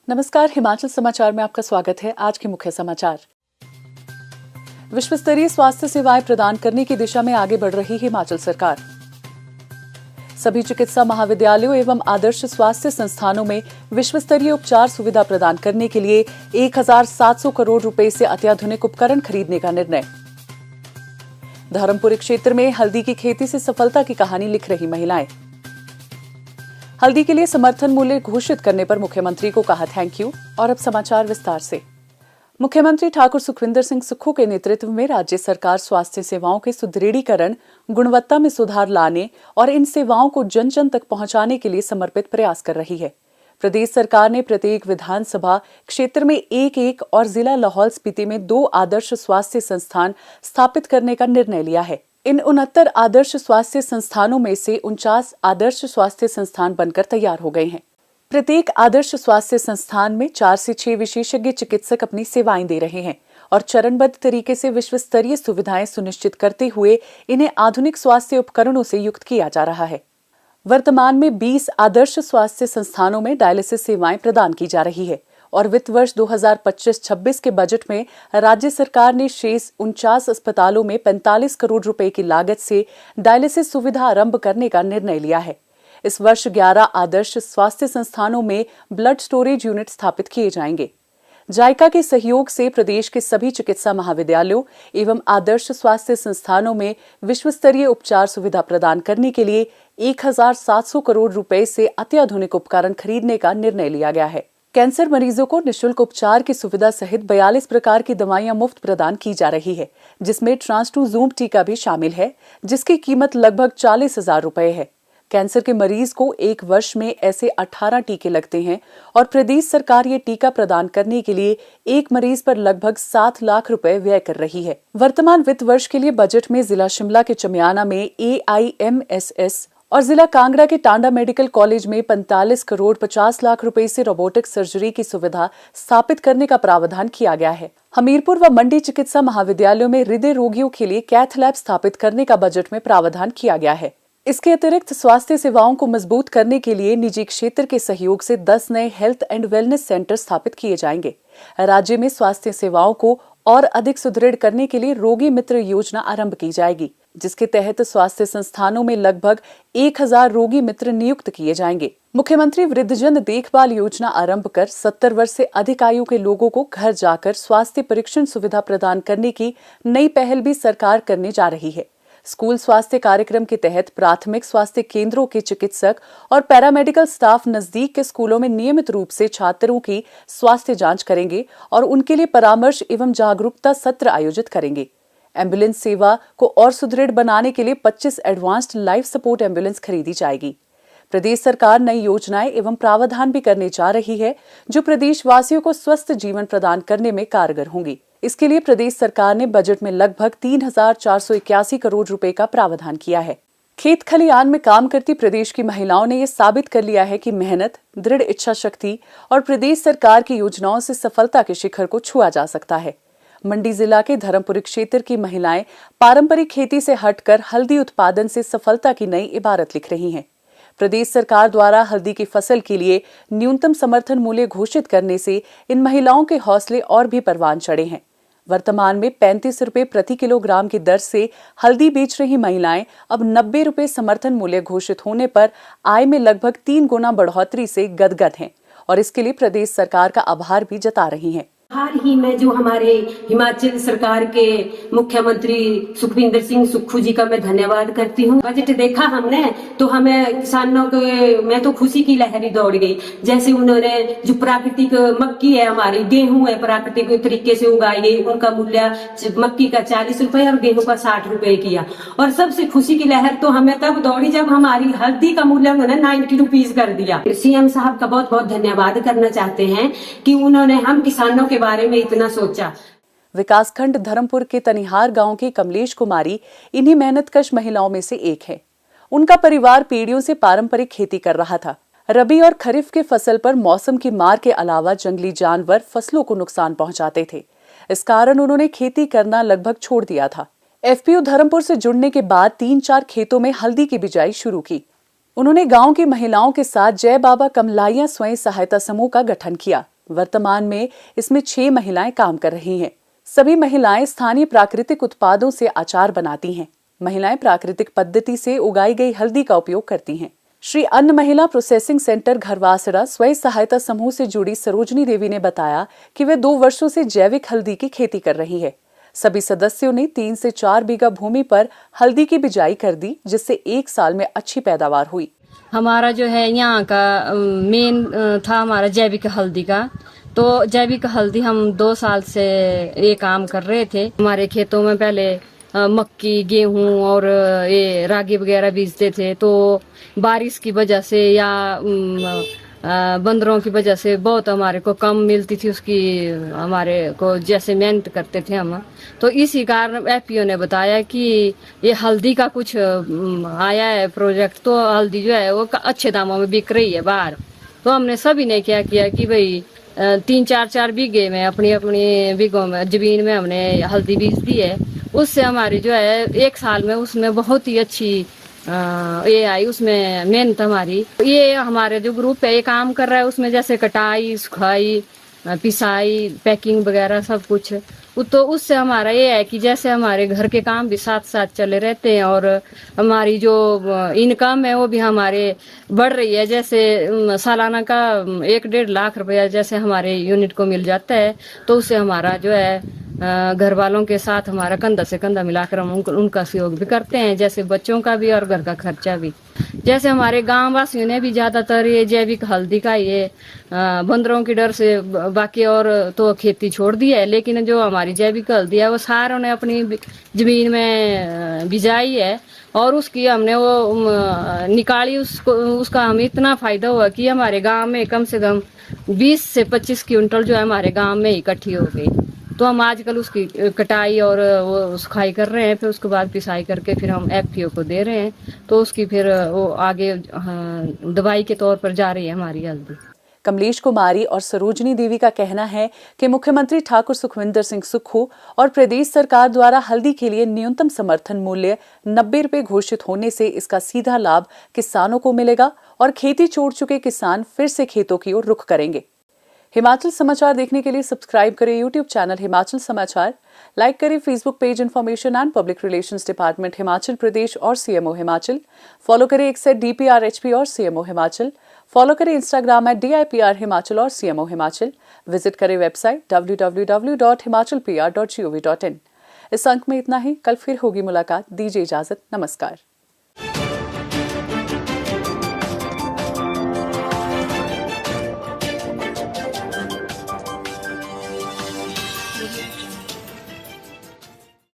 नमस्कार, हिमाचल समाचार में आपका स्वागत है। आज के मुख्य समाचार। विश्व स्तरीय स्वास्थ्य सेवाएं प्रदान करने की दिशा में आगे बढ़ रही हिमाचल सरकार। सभी चिकित्सा महाविद्यालयों एवं आदर्श स्वास्थ्य संस्थानों में विश्व स्तरीय उपचार सुविधा प्रदान करने के लिए 1700 करोड़ रुपए से अत्याधुनिक उपकरण खरीदने का निर्णय। धर्मपुरी क्षेत्र में हल्दी की खेती से सफलता की कहानी लिख रही महिलाएं। हल्दी के लिए समर्थन मूल्य घोषित करने पर मुख्यमंत्री को कहा थैंक यू। और अब समाचार विस्तार से। मुख्यमंत्री ठाकुर सुखविंदर सिंह सुक्खू के नेतृत्व में राज्य सरकार स्वास्थ्य सेवाओं के सुदृढ़ीकरण, गुणवत्ता में सुधार लाने और इन सेवाओं को जन जन तक पहुंचाने के लिए समर्पित प्रयास कर रही है। प्रदेश सरकार ने प्रत्येक विधानसभा क्षेत्र में एक और जिला लाहौल स्पीति में 2 आदर्श स्वास्थ्य संस्थान स्थापित करने का निर्णय लिया है। इन 69 आदर्श स्वास्थ्य संस्थानों में से 49 आदर्श स्वास्थ्य संस्थान बनकर तैयार हो गए हैं। प्रत्येक आदर्श स्वास्थ्य संस्थान में 4 से 6 विशेषज्ञ चिकित्सक अपनी सेवाएं दे रहे हैं और चरणबद्ध तरीके से विश्व स्तरीय सुविधाएं सुनिश्चित करते हुए इन्हें आधुनिक स्वास्थ्य उपकरणों से युक्त किया जा रहा है। वर्तमान में 20 आदर्श स्वास्थ्य संस्थानों में डायलिसिस सेवाएं प्रदान की जा रही है और वित्त वर्ष 2025-26 के बजट में राज्य सरकार ने शेष 49 अस्पतालों में 45 करोड़ रुपए की लागत से डायलिसिस सुविधा आरंभ करने का निर्णय लिया है। इस वर्ष 11 आदर्श स्वास्थ्य संस्थानों में ब्लड स्टोरेज यूनिट स्थापित किए जाएंगे। जायका के सहयोग से प्रदेश के सभी चिकित्सा महाविद्यालयों एवं आदर्श स्वास्थ्य संस्थानों में विश्व स्तरीय उपचार सुविधा प्रदान करने के लिए 1700 करोड़ रुपए से अत्याधुनिक उपकरण खरीदने का निर्णय लिया गया है। कैंसर मरीजों को निःशुल्क उपचार की सुविधा सहित 42 प्रकार की दवाइयां मुफ्त प्रदान की जा रही है, जिसमें ट्रांसटूज़ूम टीका भी शामिल है, जिसकी कीमत लगभग 40,000 रुपए है। कैंसर के मरीज को 1 वर्ष में ऐसे 18 टीके लगते हैं और प्रदेश सरकार ये टीका प्रदान करने के लिए एक मरीज पर लगभग 7 लाख रुपए व्यय कर रही है। वर्तमान वित्त वर्ष के लिए बजट में जिला शिमला के चमियाना में AIMSS और जिला कांगड़ा के टांडा मेडिकल कॉलेज में 45 करोड़ 50 लाख रुपए से रोबोटिक सर्जरी की सुविधा स्थापित करने का प्रावधान किया गया है। हमीरपुर व मंडी चिकित्सा महाविद्यालयों में हृदय रोगियों के लिए कैथ लैब स्थापित करने का बजट में प्रावधान किया गया है। इसके अतिरिक्त स्वास्थ्य सेवाओं को मजबूत करने के लिए निजी क्षेत्र के सहयोग से 10 नए हेल्थ एंड वेलनेस सेंटर स्थापित किए जाएंगे। राज्य में स्वास्थ्य सेवाओं को और अधिक सुदृढ़ करने के लिए रोगी मित्र योजना आरंभ की जाएगी, जिसके तहत स्वास्थ्य संस्थानों में लगभग 1000 रोगी मित्र नियुक्त किए जाएंगे। मुख्यमंत्री वृद्धजन देखभाल योजना आरंभ कर 70 वर्ष से अधिक आयु के लोगों को घर जाकर स्वास्थ्य परीक्षण सुविधा प्रदान करने की नई पहल भी सरकार करने जा रही है। स्कूल स्वास्थ्य कार्यक्रम के तहत प्राथमिक स्वास्थ्य केंद्रों के चिकित्सक और पैरामेडिकल स्टाफ नजदीक के स्कूलों में नियमित रूप से छात्रों की स्वास्थ्य जांच करेंगे और उनके लिए परामर्श एवं जागरूकता सत्र आयोजित करेंगे। एम्बुलेंस सेवा को और सुदृढ़ बनाने के लिए 25 एडवांस्ड लाइफ सपोर्ट एम्बुलेंस खरीदी जाएगी। प्रदेश सरकार नई योजनाएं एवं प्रावधान भी करने जा रही है, जो प्रदेशवासियों को स्वस्थ जीवन प्रदान करने में कारगर होंगी। इसके लिए प्रदेश सरकार ने बजट में लगभग 3481 करोड़ रुपए का प्रावधान किया है। खेत खलियान में काम करती प्रदेश की महिलाओं ने यह साबित कर लिया है कि मेहनत, दृढ़ इच्छा शक्ति और प्रदेश सरकार की योजनाओं से सफलता के शिखर को छुआ जा सकता है। मंडी जिला के धर्मपुरी क्षेत्र की महिलाएं पारंपरिक खेती से हटकर हल्दी उत्पादन से सफलता की नई इबारत लिख रही हैं। प्रदेश सरकार द्वारा हल्दी की फसल के लिए न्यूनतम समर्थन मूल्य घोषित करने से इन महिलाओं के हौसले और भी परवान चढ़े हैं। वर्तमान में 35 रुपए प्रति किलोग्राम की दर से हल्दी बेच रही महिलाएं अब 90 रुपए समर्थन मूल्य घोषित होने पर आय में लगभग 3 गुना बढ़ोतरी से गदगद हैं और इसके लिए प्रदेश सरकार का आभार भी जता रही हैं। हाल ही में जो हमारे हिमाचल सरकार के मुख्यमंत्री सुखविंदर सिंह सुक्खू जी का मैं धन्यवाद करती हूँ। बजट देखा हमने तो हमें किसानों के मैं तो खुशी की लहरी दौड़ गई। जैसे उन्होंने जो प्राकृतिक मक्की है, हमारी गेहूं है, प्राकृतिक तरीके से उगाई गई, उनका मूल्य मक्की का 40 रुपए और गेहूं का 60 रुपए किया। और सबसे खुशी की लहर तो हमें तब दौड़ी जब हमारी हल्दी का मूल्य उन्होंने 90 रुपीज कर दिया। CM साहब का बहुत बहुत धन्यवाद करना चाहते हैं कि उन्होंने हम किसानों के बारे में इतना सोचा। विकासखंड धर्मपुर के तनिहार गांव की कमलेश कुमारी इन्हीं मेहनतकश महिलाओं में से एक है। उनका परिवार पीढ़ियों से पारंपरिक खेती कर रहा था। रबी और खरीफ के फसल पर मौसम की मार के अलावा जंगली जानवर फसलों को नुकसान पहुंचाते थे। इस कारण उन्होंने खेती करना लगभग छोड़ दिया था। FPU धर्मपुर से जुड़ने के बाद 3-4 खेतों में हल्दी की बिजाई शुरू की। उन्होंने गांव की महिलाओं के साथ जय बाबा कमलाइया स्वयं सहायता समूह का गठन किया। वर्तमान में इसमें 6 महिलाएं काम कर रही हैं। सभी महिलाएं स्थानीय प्राकृतिक उत्पादों से अचार बनाती हैं। महिलाएं प्राकृतिक पद्धति से उगाई गई हल्दी का उपयोग करती हैं। श्री अन्न महिला प्रोसेसिंग सेंटर घरवासड़ा स्वयं सहायता समूह से जुड़ी सरोजनी देवी ने बताया कि वे 2 वर्षों से जैविक हल्दी की खेती कर रही है। सभी सदस्यों ने 3 से 4 बीघा भूमि पर हल्दी की बिजाई कर दी, जिससे 1 साल में अच्छी पैदावार हुई। हमारा जो है यहाँ का मेन था हमारा जैविक हल्दी का। तो जैविक हल्दी हम 2 साल से ये काम कर रहे थे। हमारे खेतों में पहले मक्की, गेहूं और ये रागी वगैरह बीजते थे। तो बारिश की वजह से या बंदरों की वजह से बहुत हमारे को कम मिलती थी उसकी, हमारे को जैसे मेहनत करते थे हम। तो इसी कारण एफपीओ ने बताया कि ये हल्दी का कुछ आया है प्रोजेक्ट, तो हल्दी जो है वो अच्छे दामों में बिक रही है बाहर। तो हमने सभी ने क्या किया कि भाई 3-4 बीघे में अपनी अपनी बीघों में जमीन में हमने हल्दी बीज दी है। उससे हमारी जो है 1 साल में उसमें बहुत ही अच्छी ये आई, उसमें मेहनत हमारी। ये हमारे जो ग्रुप है ये काम कर रहा है, उसमें जैसे कटाई, सुखाई, पिसाई, पैकिंग वगैरह सब कुछ। तो उससे हमारा ये है कि जैसे हमारे घर के काम भी साथ साथ चले रहते हैं और हमारी जो इनकम है वो भी हमारे बढ़ रही है। जैसे सालाना का 1-1.5 लाख रुपया जैसे हमारे यूनिट को मिल जाता है, तो उससे हमारा जो है घर वालों के साथ हमारा कंधा से कंधा मिलाकर हम उनका सहयोग भी करते हैं, जैसे बच्चों का भी और घर का खर्चा भी। जैसे हमारे गांव वासियों ने भी ज्यादातर ये जैविक हल्दी का ये बंदरों की डर से बाकी और तो खेती छोड़ दी है, लेकिन जो हमारी जैविक हल्दी है वो सारों ने अपनी जमीन में बिजाई है और उसकी हमने वो निकाली। उसका हमें इतना फायदा हुआ कि हमारे गांव में कम से कम 20 से 25 क्विंटल जो है हमारे गांव में इकट्ठी हो गई। तो हम आजकल उसकी कटाई और वो सुखाई कर रहे हैं, फिर उसके बाद पिसाई करके फिर हम एफपीओ को दे रहे हैं। तो उसकी फिर वो आगे दवाई के तौर पर जा रही है हमारी हल्दी। कमलेश कुमारी और सरोजनी देवी का कहना है कि मुख्यमंत्री ठाकुर सुखविंदर सिंह सुक्खू और प्रदेश सरकार द्वारा हल्दी के लिए न्यूनतम समर्थन मूल्य 90 रुपए घोषित होने से इसका सीधा लाभ किसानों को मिलेगा और खेती छोड़ चुके किसान फिर से खेतों की ओर रुख करेंगे। हिमाचल समाचार देखने के लिए सब्सक्राइब करें यूट्यूब चैनल हिमाचल समाचार, लाइक करें Facebook page information and public relations department Himachal Pradesh और सीएमओ हिमाचल, फॉलो करें एक्स @DPRHP और सीएमओ हिमाचल, फॉलो करें इंस्टाग्राम @DIPR हिमाचल और सीएमओ हिमाचल, विजिट करें वेबसाइट www.himachalpr.gov.in। इस अंक में इतना ही, कल फिर होगी मुलाकात। दीजिए इजाजत, नमस्कार।